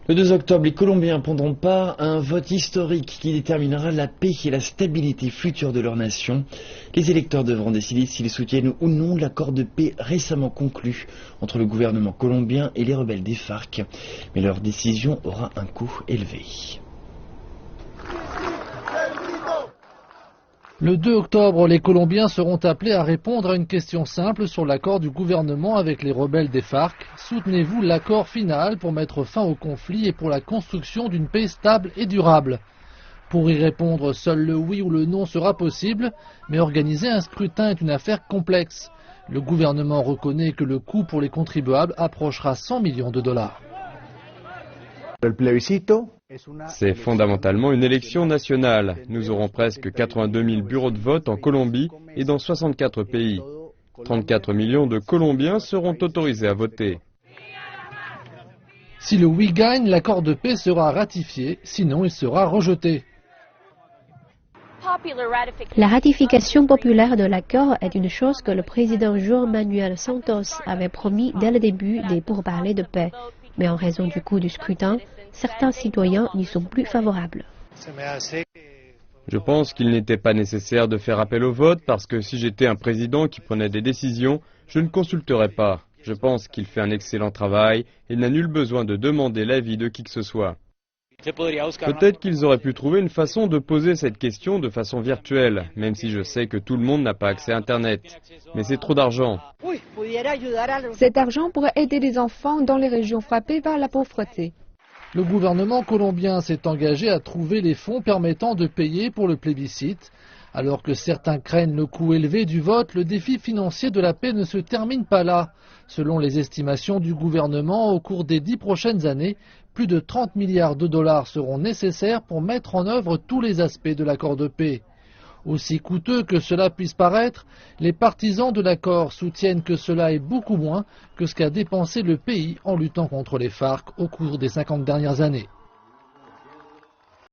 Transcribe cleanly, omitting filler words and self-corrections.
Le 2 octobre, les Colombiens prendront part à un vote historique qui déterminera la paix et la stabilité future de leur nation. Les électeurs devront décider s'ils soutiennent ou non l'accord de paix récemment conclu entre le gouvernement colombien et les rebelles des FARC. Mais leur décision aura un coût élevé. Le 2 octobre, les Colombiens seront appelés à répondre à une question simple sur l'accord du gouvernement avec les rebelles des FARC. Soutenez-vous l'accord final pour mettre fin au conflit et pour la construction d'une paix stable et durable? Pour y répondre, seul le oui ou le non sera possible, mais organiser un scrutin est une affaire complexe. Le gouvernement reconnaît que le coût pour les contribuables approchera 100 millions de dollars. C'est fondamentalement une élection nationale. Nous aurons presque 82 000 bureaux de vote en Colombie et dans 64 pays. 34 millions de Colombiens seront autorisés à voter. Si le oui gagne, l'accord de paix sera ratifié, sinon il sera rejeté. La ratification populaire de l'accord est une chose que le président Juan Manuel Santos avait promis dès le début des pourparlers de paix. Mais en raison du coût du scrutin, certains citoyens n'y sont plus favorables. Je pense qu'il n'était pas nécessaire de faire appel au vote parce que si j'étais un président qui prenait des décisions, je ne consulterais pas. Je pense qu'il fait un excellent travail et n'a nul besoin de demander l'avis de qui que ce soit. Peut-être qu'ils auraient pu trouver une façon de poser cette question de façon virtuelle, même si je sais que tout le monde n'a pas accès à Internet. Mais c'est trop d'argent. Cet argent pourrait aider les enfants dans les régions frappées par la pauvreté. Le gouvernement colombien s'est engagé à trouver les fonds permettant de payer pour le plébiscite. Alors que certains craignent le coût élevé du vote, le défi financier de la paix ne se termine pas là. Selon les estimations du gouvernement, au cours des 10 prochaines années, plus de 30 milliards de dollars seront nécessaires pour mettre en œuvre tous les aspects de l'accord de paix. Aussi coûteux que cela puisse paraître, les partisans de l'accord soutiennent que cela est beaucoup moins que ce qu'a dépensé le pays en luttant contre les FARC au cours des 50 dernières années.